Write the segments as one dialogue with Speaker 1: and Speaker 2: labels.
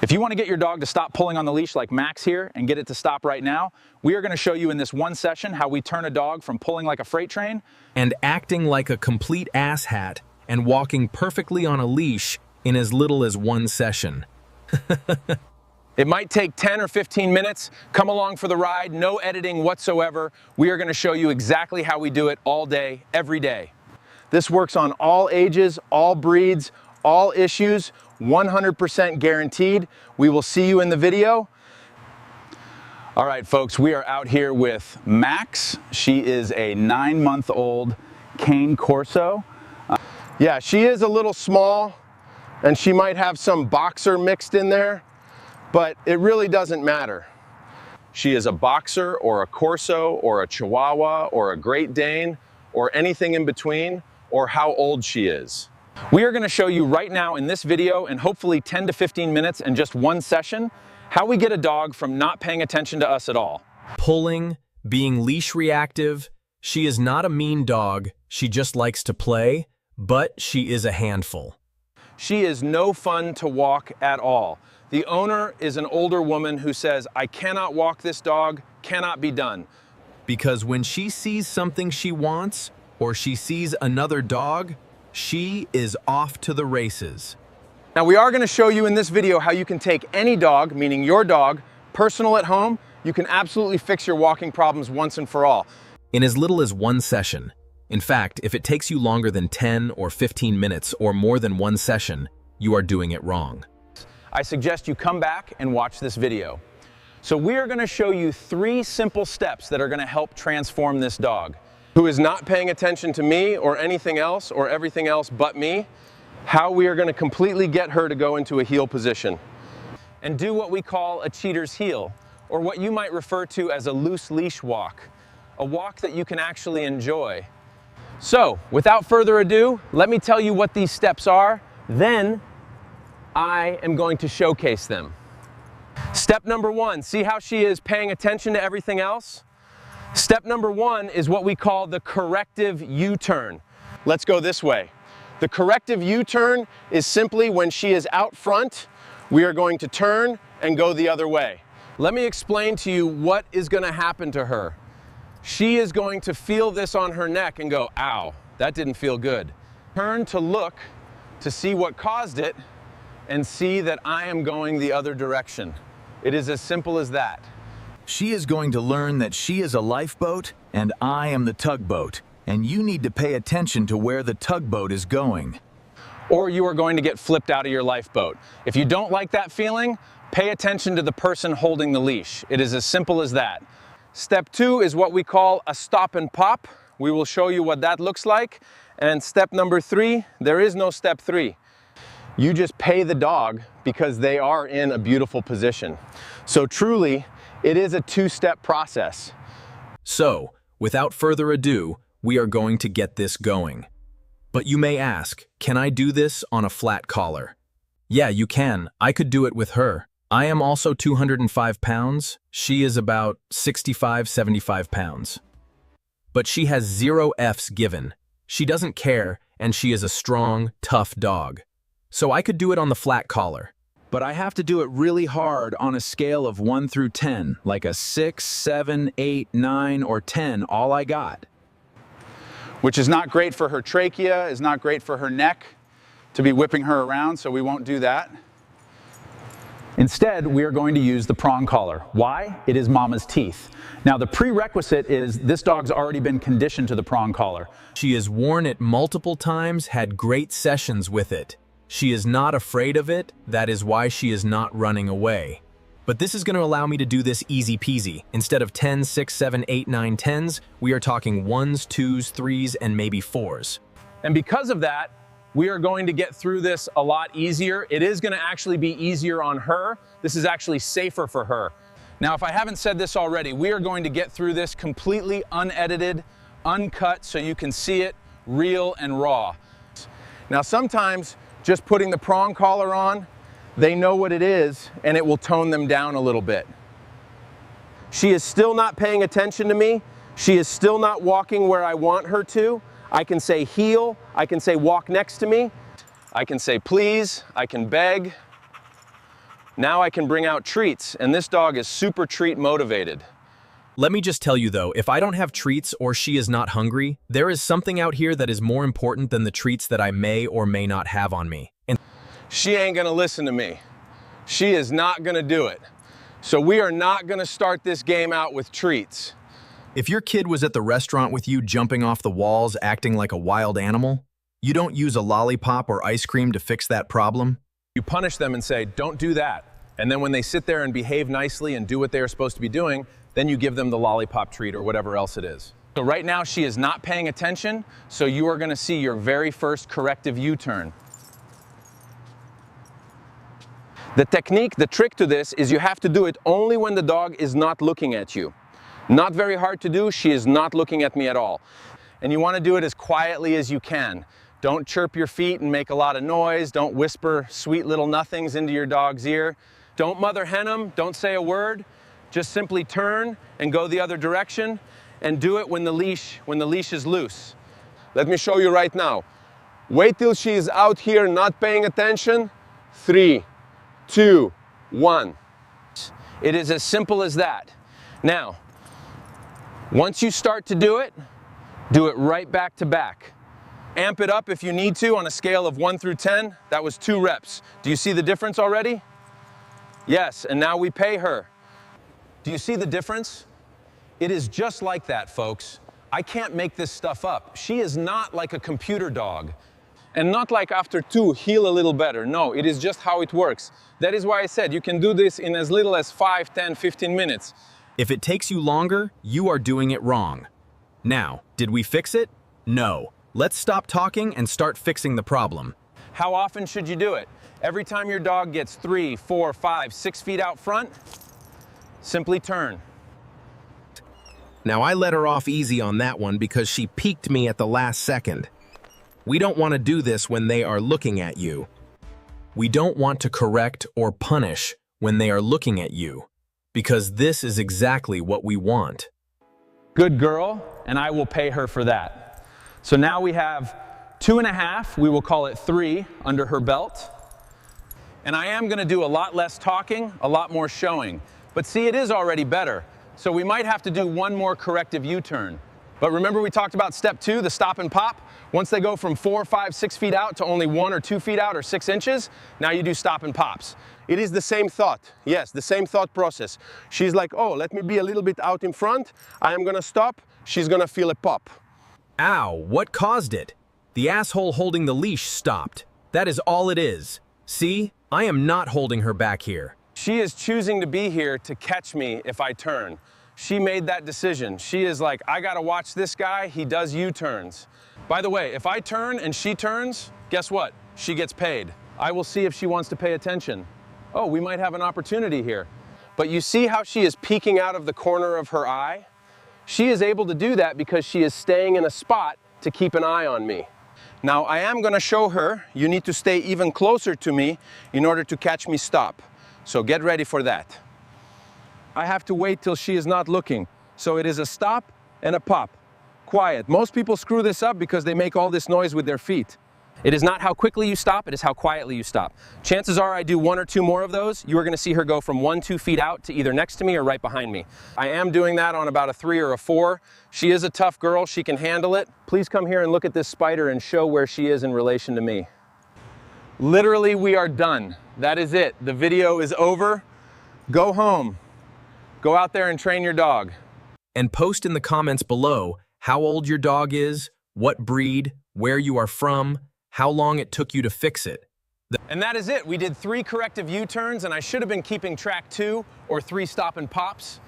Speaker 1: If you want to get your dog to stop pulling on the leash like Max here and get it to stop right now, we are going to show you in this one session how we turn a dog from pulling like a freight train
Speaker 2: and acting like a complete asshat and walking perfectly on a leash in as little as one session.
Speaker 1: It might take 10 or 15 minutes. Come along for the ride, no editing whatsoever. We are going to show you exactly how we do it all day, every day. This works on all ages, all breeds, all issues, 100% guaranteed. We will see you in the video. All right, folks, we are out here with Max. She is a 9-month-old Cane Corso. Yeah, she is a little small, and she might have some boxer mixed in there, but it really doesn't matter. She is a boxer or a Corso or a Chihuahua or a Great Dane or anything in between, or how old she is. We are going to show you right now in this video, in hopefully 10 to 15 minutes in just one session, how we get a dog from not paying attention to us at all.
Speaker 2: Pulling, being leash reactive. She is not a mean dog. She just likes to play, but she is a handful.
Speaker 1: She is no fun to walk at all. The owner is an older woman who says, I cannot walk this dog, cannot be done.
Speaker 2: Because when she sees something she wants, or she sees another dog, she is off to the races.
Speaker 1: Now we are going to show you in this video how you can take any dog, meaning your dog, personal at home. You can absolutely fix your walking problems once and for all.
Speaker 2: In as little as one session. In fact, if it takes you longer than 10 or 15 minutes or more than one session, you are doing it wrong.
Speaker 1: I suggest you come back and watch this video. So we are going to show you 3 simple steps that are going to help transform this dog, who is not paying attention to me or anything else or everything else but me, how we are going to completely get her to go into a heel position and do what we call a cheater's heel, or what you might refer to as a loose leash walk, a walk that you can actually enjoy. So without further ado, let me tell you what these steps are, then I am going to showcase them. Step number 1, see how she is paying attention to everything else? Step number 1 is what we call the corrective U-turn. Let's go this way. The corrective U-turn is simply when she is out front, we are going to turn and go the other way. Let me explain to you what is going to happen to her. She is going to feel this on her neck and go, ow, that didn't feel good. Turn to look to see what caused it and see that I am going the other direction. It is as simple as that.
Speaker 3: She is going to learn that she is a lifeboat and I am the tugboat, and you need to pay attention to where the tugboat is going.
Speaker 1: Or you are going to get flipped out of your lifeboat. If you don't like that feeling, pay attention to the person holding the leash. It is as simple as that. Step 2 is what we call a stop and pop. We will show you what that looks like. And step number 3, there is no step 3. You just pay the dog because they are in a beautiful position. So truly, it is a 2-step process.
Speaker 2: So, without further ado, we are going to get this going. But you may ask, can I do this on a flat collar? Yeah, you can. I could do it with her. I am also 205 pounds. She is about 65, 75 pounds. But she has 0 F's given. She doesn't care, and she is a strong, tough dog. So I could do it on the flat collar.
Speaker 3: But I have to do it really hard on a scale of 1 through 10, like a 6, 7, 8, 9, or 10, all I got.
Speaker 1: Which is not great for her trachea, is not great for her neck to be whipping her around, so we won't do that. Instead, we are going to use the prong collar. Why? It is mama's teeth. Now the prerequisite is this dog's already been conditioned to the prong collar.
Speaker 2: She has worn it multiple times, had great sessions with it. She is not afraid of it, that is why she is not running away. But this is going to allow me to do this easy peasy. Instead of 10, 6, 7, 8, 9, 10s, we are talking 1s, 2s, 3s, and maybe 4s.
Speaker 1: And because of that, we are going to get through this a lot easier. It is going to actually be easier on her. This is actually safer for her. Now, if I haven't said this already, we are going to get through this completely unedited, uncut, so you can see it real and raw. Now, sometimes just putting the prong collar on, they know what it is, and it will tone them down a little bit. She is still not paying attention to me. She is still not walking where I want her to. I can say heel, I can say walk next to me, I can say please, I can beg, Now I can bring out treats, and this dog is super treat motivated.
Speaker 2: Let me just tell you though, if I don't have treats or she is not hungry, there is something out here that is more important than the treats that I may or may not have on me. And
Speaker 1: She ain't gonna listen to me. She is not gonna do it. So we are not gonna start this game out with treats.
Speaker 2: if your kid was at the restaurant with you jumping off the walls acting like a wild animal, you don't use a lollipop or ice cream to fix that problem.
Speaker 1: You punish them and say, don't do that. And then when they sit there and behave nicely and do what they are supposed to be doing, then you give them the lollipop treat or whatever else it is. So right now she is not paying attention, so you are gonna see your very first corrective U-turn. The technique, the trick to this is you have to do it only when the dog is not looking at you. Not very hard to do, she is not looking at me at all. And you wanna do it as quietly as you can. Don't chirp your feet and make a lot of noise. Don't whisper sweet little nothings into your dog's ear. Don't mother hen them, don't say a word. Just simply turn and go the other direction and do it when the leash is loose. Let me show you right now. Wait till she is out here not paying attention. 3, 2, 1. It is as simple as that. Now, once you start to do it right back to back. Amp it up if you need to on a scale of 1 through 10. That was 2 reps. Do you see the difference already? Yes, and now we pay her. Do you see the difference? It is just like that, folks. I can't make this stuff up. She is not like a computer dog. And not like after 2, heal a little better. No, it is just how it works. That is why I said you can do this in as little as 5, 10, 15 minutes.
Speaker 2: If it takes you longer, you are doing it wrong. Now, did we fix it? No. Let's stop talking and start fixing the problem.
Speaker 1: How often should you do it? Every time your dog gets 3, 4, 5, 6 feet out front, simply turn.
Speaker 2: Now I let her off easy on that one because she peeked me at the last second. We don't want to do this when they are looking at you. We don't want to correct or punish when they are looking at you, because this is exactly what we want.
Speaker 1: Good girl, and I will pay her for that. So now we have 2.5, we will call it 3, under her belt. And I am gonna do a lot less talking, a lot more showing. But see, it is already better. So we might have to do one more corrective U-turn. But remember we talked about step 2, the stop and pop? Once they go from 4, 5, 6 feet out to only 1 or 2 feet out or 6 inches, now you do stop and pops. It is the same thought. Yes, the same thought process. She's like, oh, let me be a little bit out in front. I am gonna stop. She's gonna feel a pop.
Speaker 2: Ow, what caused it? The asshole holding the leash stopped. That is all it is. See, I am not holding her back here.
Speaker 1: She is choosing to be here to catch me if I turn. She made that decision. She is like, I gotta watch this guy, he does U-turns. By the way, if I turn and she turns, guess what? She gets paid. I will see if she wants to pay attention. Oh, we might have an opportunity here. But you see how she is peeking out of the corner of her eye? She is able to do that because she is staying in a spot to keep an eye on me. Now, I am gonna show her, you need to stay even closer to me in order to catch me stop. So get ready for that. I have to wait till she is not looking. So it is a stop and a pop. Quiet. Most people screw this up because they make all this noise with their feet. It is not how quickly you stop, it is how quietly you stop. Chances are I do 1 or 2 more of those, you are gonna see her go from 1, 2 feet out to either next to me or right behind me. I am doing that on about a 3 or a 4. She is a tough girl, she can handle it. Please come here and look at this spider and show where she is in relation to me. Literally, we are done. That is it. The video is over. Go home. Go out there and train your dog.
Speaker 2: And post in the comments below how old your dog is, what breed, where you are from, how long it took you to fix it.
Speaker 1: And that is it. We did 3 corrective U-turns, and I should have been keeping track 2 or 3 stop and pops.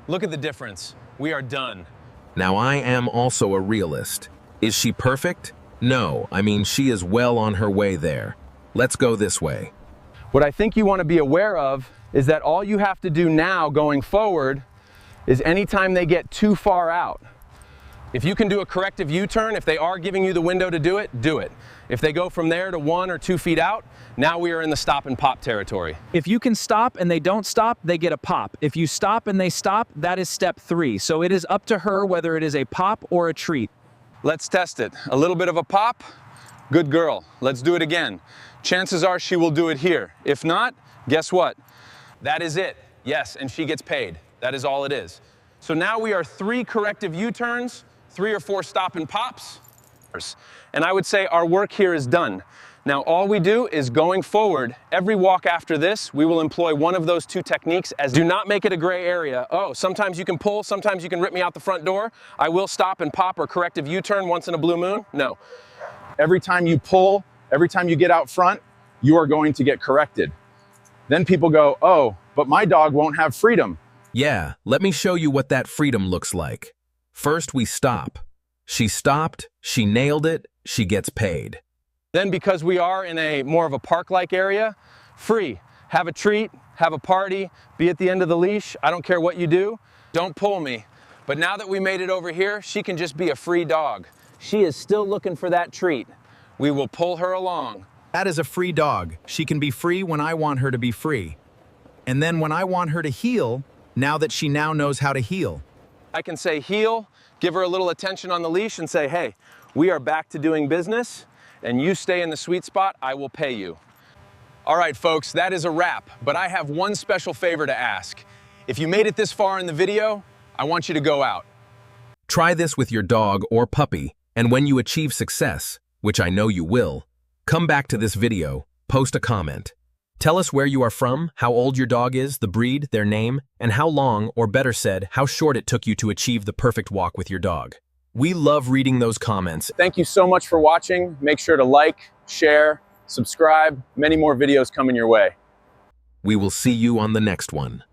Speaker 1: Look at the difference. We are done.
Speaker 2: Now I am also a realist. Is she perfect? No, I mean she is well on her way there. Let's go this way.
Speaker 1: What I think you want to be aware of is that all you have to do now going forward is anytime they get too far out. If you can do a corrective U-turn, if they are giving you the window to do it, do it. If they go from there to 1 or 2 feet out, now we are in the stop and pop territory.
Speaker 4: If you can stop and they don't stop, they get a pop. If you stop and they stop, that is step 3. So it is up to her whether it is a pop or a treat.
Speaker 1: Let's test it. A little bit of a pop. Good girl. Let's do it again. Chances are she will do it here. If not, guess what? That is it. Yes, and she gets paid. That is all it is. So now we are 3 corrective U-turns, 3 or 4 stop and pops, and I would say our work here is done. Now all we do is going forward, every walk after this, we will employ one of those 2 techniques. As do not make it a gray area. Oh, sometimes you can pull, sometimes you can rip me out the front door. I will stop and pop or corrective U-turn once in a blue moon. No. Every time you pull, every time you get out front, you are going to get corrected. Then people go, oh, but my dog won't have freedom.
Speaker 2: Yeah, let me show you what that freedom looks like. First, we stop. She stopped, she nailed it, she gets paid.
Speaker 1: Then because we are in a more of a park-like area, free. Have a treat, have a party, be at the end of the leash. I don't care what you do. Don't pull me. But now that we made it over here, she can just be a free dog. She is still looking for that treat. We will pull her along.
Speaker 2: That is a free dog. She can be free when I want her to be free. And then when I want her to heel, now that she now knows how to heel.
Speaker 1: I can say heel, give her a little attention on the leash and say, hey, we are back to doing business and you stay in the sweet spot, I will pay you. All right, folks, that is a wrap, but I have one special favor to ask. If you made it this far in the video, I want you to go out.
Speaker 2: Try this with your dog or puppy, and when you achieve success, which I know you will, come back to this video, post a comment. Tell us where you are from, how old your dog is, the breed, their name, and how long, or better said, how short it took you to achieve the perfect walk with your dog. We love reading those comments.
Speaker 1: Thank you so much for watching. Make sure to like, share, subscribe. Many more videos coming your way.
Speaker 2: We will see you on the next one.